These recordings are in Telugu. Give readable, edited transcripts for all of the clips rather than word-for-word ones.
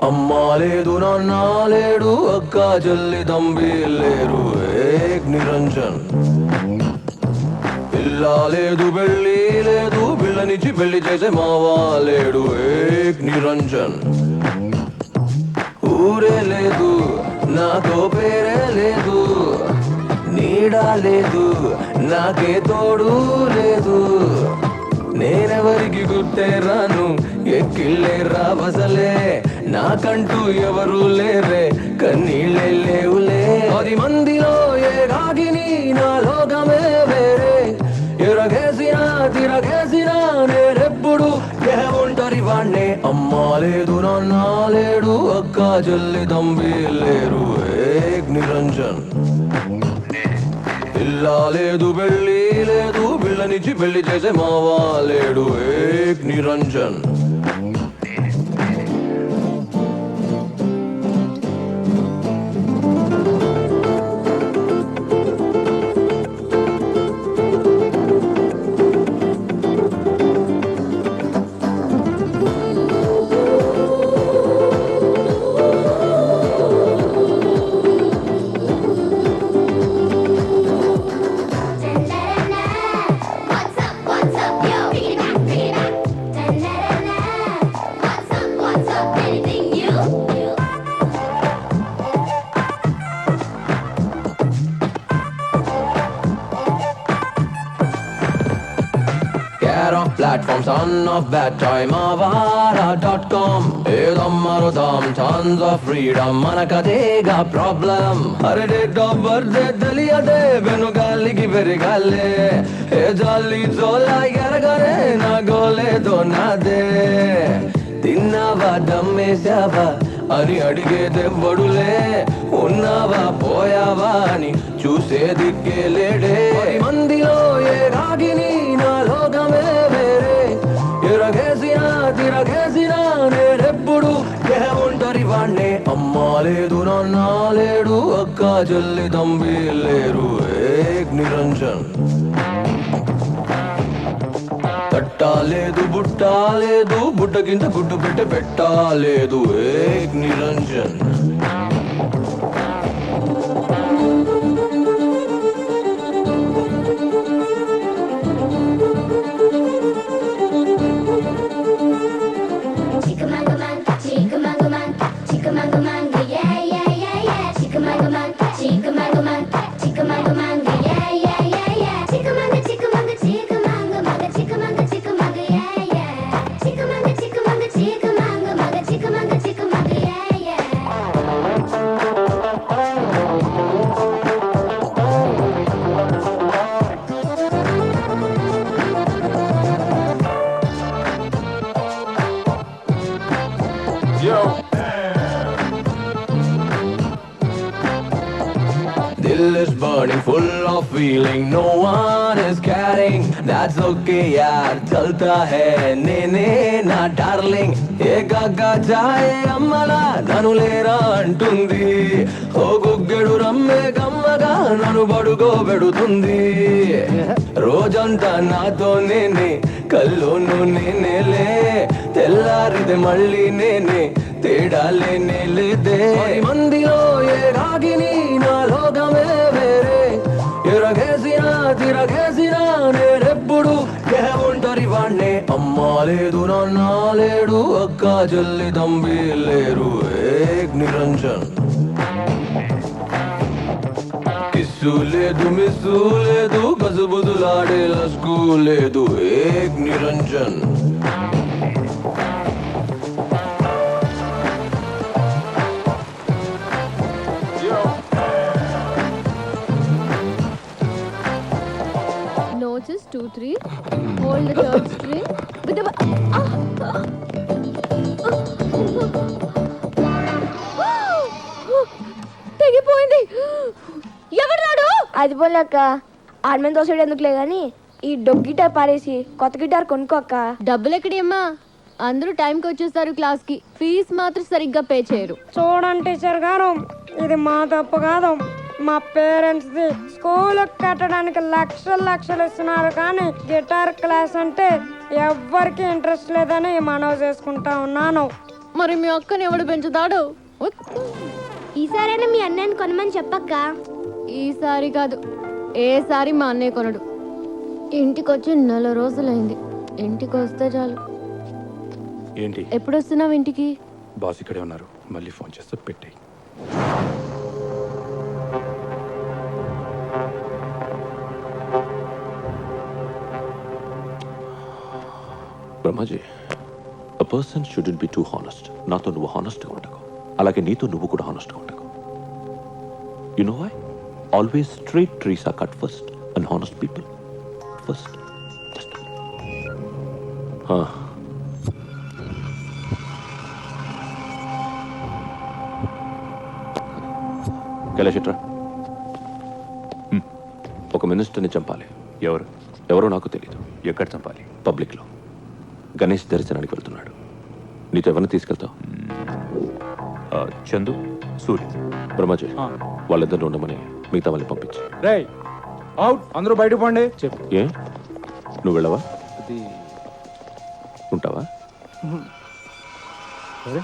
అమ్మా లేదు నాన్న లేడు అక్క చెల్లి తంబి లేరు ఏక్ నిరంజన్ పిల్ల లేదు పెళ్ళి లేదు పిల్లనిచ్చి పెళ్లి చేసే మావా లేడు ఏక్ నిరంజన్ ఊరే లేదు నాతో పేరే లేదు నీడా లేదు నాకే తోడు లేదు నేనెవరికి గుర్తే రాను ఎక్కిళ్ళే రావసలే నాకంటూ ఎవరు లేరే కన్నీళ్ళే లేవులే 10 మందిలో ఏ రాగిని నా లోకమే వేరే ఎరగేసినా తిరగేసినా నేనెప్పుడు ఏ ఒంటరి వాణ్ణే అమ్మా లేదు నాన్న లేడు అక్క చెల్లి తంబి లేరు ఏక్ నిరంజన్ పిల్ల లేదు పెళ్ళి లేదు పిల్లనిచ్చి పెళ్లి చేసే మావా లేడు ఏక్ Niranjan Platform son of bad time avara.com edammarodam tons of freedom manakadega problem are date of birth deliyade venugaliki verigale e jalli zola yaragare na gole donade tinnava dammesava అని అడిగేదెవ్వడులే ఉన్నావా పోయావా అని చూసే దిక్కే లేడే 10 మందిలో ఏ రాగిని నా లోకమే వేరే ఎరగేసినా తిరగేసినా నేనెప్పుడు ఏ ఒంటరి వాణ్ణే అమ్మా లేదు నాన్న లేడు అక్క చెల్లి తంబి లేరు ఏక్ నిరంజన్ తట్టాలేదు బుట్టాలేదు బుట్ట కింద గుడ్డు పెట్టాలేదు ఏక్ Niranjan Dill is burning, full of feeling, no one is caring. That's okay, yaar, chalta hai, ne na darling. Ye gagga jaye ammala, nanu lera antundi. O guggedu ramme gammaga, nanu badugo bedutundi. Rojanta nato nene, kallonu nene le, tellaride malli nene. తేడాలే లేదే 10 మందిలో ఏ రాగిని నా లోకమే వేరే ఎరగేసినా తిరగేసినా నేనెప్పుడు ఏ ఒంటరి వాణ్ణే అమ్మా లేదు నాన్న లేడు అక్క చెల్లి తంబి లేరు ఏక్ నిరంజన్ కిస్సు లేదు మిస్సు లేదు గజబుజులాడే లస్కు లేదు ఏక్ Niranjan Notice 2 3. Hold the third string with the అది పోలేక ఆర్మెంట్ దోసడు ఎందుకులే గాని ఈ డొగ్ గిటార్ పారేసి కొత్త గిటార్ కొనుక్కో అక్క. డబ్బులు ఎక్కడమ్మా? అందరూ టైంకి వచ్చేస్తారు క్లాస్ కి, ఫీజు మాత్రం సరిగ్గా పే చేయరు. చూడండి టీచర్ గారు, ఇది మా తప్పు కాదు, మా పేరెంట్స్ ది. స్కూల్ కట్టడానికి లక్షలు ఇస్తున్నారు కానీ గిటార్ క్లాస్ అంటే ఎవ్వరికి ఇంట్రెస్ట్ లేదని మనవి చేసుకుంటా ఉన్నాను. మరి మీ అక్కని ఎవడు పెంచుతాడు? ఈసారైనా మీ అన్నయ్యని కొనమని చెప్పక్క. ఈసారి కాదు, ఏసారి మా అన్నయ్య కొనడు. ఇంటికి వచ్చి 4 రోజులైంది. ఇంటికి వస్తే చాలు. ఏంటి? ఎప్పుడు వస్తున్నావు ఇంటికి? బాస్ ఇక్కడే ఉన్నారు, మళ్ళీ ఫోన్ చేస్తే పెట్టేయి. Brahmaji, a person shouldn't be too honest. నాతో నువ్వు హానెస్ట్గా ఉండకు, అలాగే నీతో నువ్వు కూడా హానెస్ట్గా ఉండకు. You know why? Always straight trees are cut first and honest people first. Just కైలాషట్రా, ఒక మినిస్టర్ని చంపాలి. ఎవరో నాకు తెలీదు. ఎక్కడ చంపాలి? పబ్లిక్లో. గణేష్ దర్శనానికి వెళ్తున్నాడు. నీతో ఎవరిని తీసుకెళ్తావు? చందు, సూర్య. బ్రహ్మాజీ, వాళ్ళిద్దరిని ఉండమని మిగతా వాళ్ళని పంపించి. రేయ్ అవుట్, అందరూ బయటకు పోండి. చెప్పు. ఏ, నువ్వు వెళ్ళవా? ఉంటావా? సరే.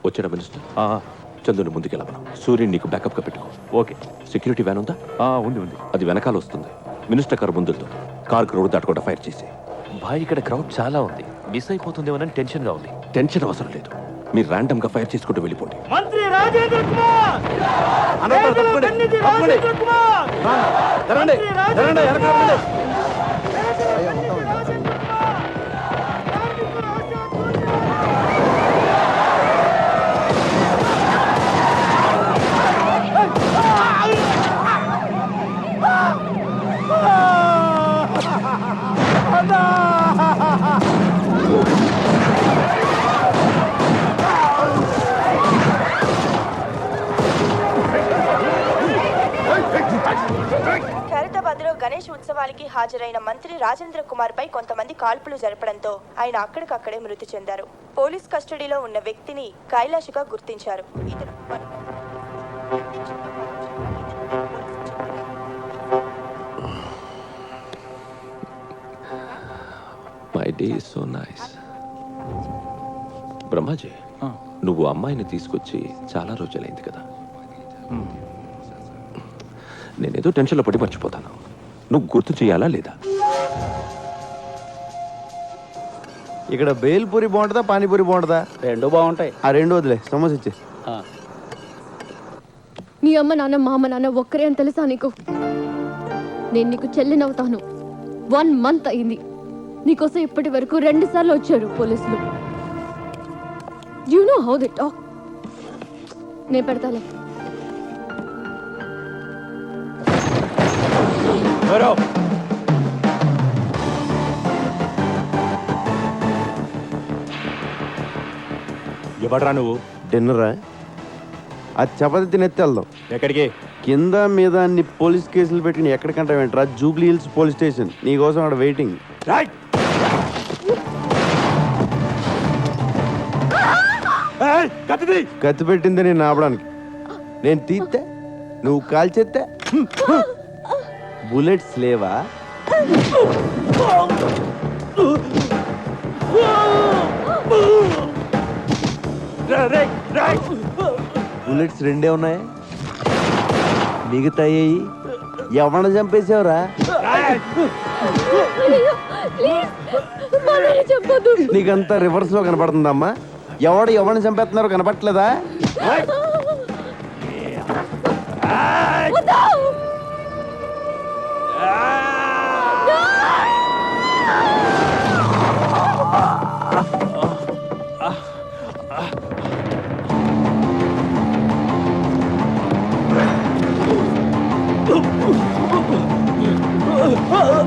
వచ్చాడా మినిస్టర్? చందుని ముందుకెళ్ళమను. సూర్యుని నీకు బ్యాకప్గా పెట్టుకో. ఓకే. సెక్యూరిటీ వ్యాన్ ఉందా? ఉంది. అది వెనకాల వస్తుంది. మినిస్టర్ కారు ముందుతో కార్ రోడ్డు దాటకుండా ఫైర్ చేసి. భాయ్, ఇక్కడ క్రౌడ్ చాలా ఉంది, మిస్ అయిపోతుందేమోనని టెన్షన్గా ఉంది. టెన్షన్ అవసరం లేదు, మీరు ర్యాండమ్ గా ఫైర్ చేసుకుంటూ వెళ్ళిపోండి. మంత్రి రాజేంద్ర కుమార్! ఖైరతాబాద్లో గణేష్ ఉత్సవానికి హాజరైన మంత్రి రాజేంద్ర కుమార్ పై కొంతమంది కాల్పులు జరపడంతో ఆయన అక్కడికక్కడే మృతి చెందారు. పోలీస్ కస్టడీలో ఉన్న వ్యక్తిని కైలాష్గా గుర్తించారు. My day is so nice. Brahmaji, నువ్వు అమ్మాయిని తీసుకొచ్చి చాలా రోజులైంది కదా. నేనేదో టెన్షన్లో పడి మర్చిపోతాను. నువ్వు గుర్తు చేయాలా లేదా? ఇక్కడ బేల్పూరి బాగుంటుందా, పానీపూరి బాగుంటుందా? రెండు బాగుంటాయి. ఆ రెండు వదిలే, సమోసా ఇచ్చే. నీ అమ్మ నాన్న, మా అమ్మ నాన్న ఒక్కరే అని తెలుసా నీకు? నేను నీకు చెల్లినవుతాను. 1 month అయింది. నీకోసం ఇప్పటి వరకు 2 సార్లు వచ్చారు పోలీసులు. You know how they talk. నేను పెడతాలే. ఎవడ్రా నువ్వు? డిన్నరా? అది చపాతి తినెత్తి వెళ్దాం. ఎక్కడికి? కింద మీద అన్ని పోలీస్ కేసులు పెట్టి ఎక్కడికంటే వెంటరా? Jubilee Hills police station. నీకోసం అక్కడ వెయిటింగ్. కత్తి పెట్టింది నేను ఆపడానికి. నేను తీస్తే నువ్వు కాల్చేస్తే బుల్లెట్స్ లేవా? బుల్లెట్స్ 2 ఉన్నాయి, మిగతాయి ఎవరిని చంపేసావురా? నీకంతా రివర్స్ లో కనపడుతుందమ్మా. ఎవరిని చంపేస్తున్నారో కనపట్లేదా?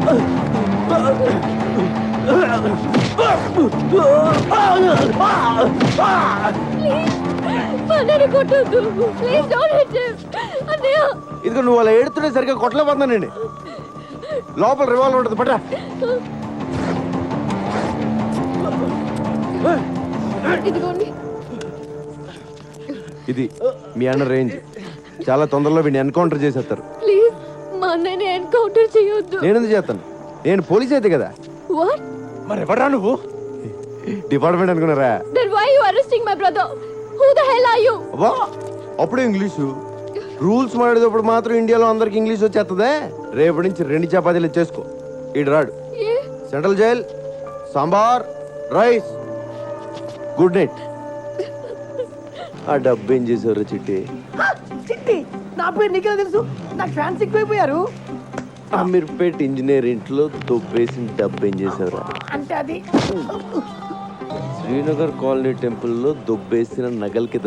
Oh! అన్నయ్య కొట్టొద్దు ప్లీజ్ డోంట్ హిట్ హిమ్ అన్నయ్య ఇదిగో నువ్వు అలా ఏడుతుంటే సరిగ్గా కొట్టలేకపోతున్నానండి. లోపల రివాల్వర్ ఉంటుంది పట్ట. ఇదిగోండి ఇది మీ అన్న రేంజ్. చాలా తొందరలో వీడిని ఎన్కౌంటర్ చేసేస్తారు. ప్లీజ్ మా అన్నయ్యని ఎన్కౌంటర్ చేయొద్దు. నేను ఎందుకు చేస్తాను? నేను పోలీస్ అయితే కదా. వాట్ మరి ఎవరా నువ్వు? డిపార్ట్మెంట్ అనుకున్నారా? Then why you arresting my brother? Who the hell are you? అబ్బా అప్పుడు ఇంగ్లీషు రూల్స్ మాడేటప్పుడు మాత్రం ఇండియాలో అందరికి ఇంగ్లీష్ వచ్చేస్తుందే. రేపటి నుంచి 2 చపాతీలు ఇచ్చేసుకో. ఈడు రాడు. Central jail, sambar, rice. Good night. ఆ డబ్బు ఏం చేసారు చిట్టి? చిట్టి నా పేరు నీకెలా తెలుసు? నాకు ఫ్యాన్స్ ఎక్కువైపోయారు. అమీర్పేట్ ఇంజనీర్ ఇంట్లో దొబ్బేసిన డబ్బు ఏం చేసావురా? అంటే అది శ్రీనగర్ కాలనీ టెంపుల్లో దొబ్బేసిన నగలకి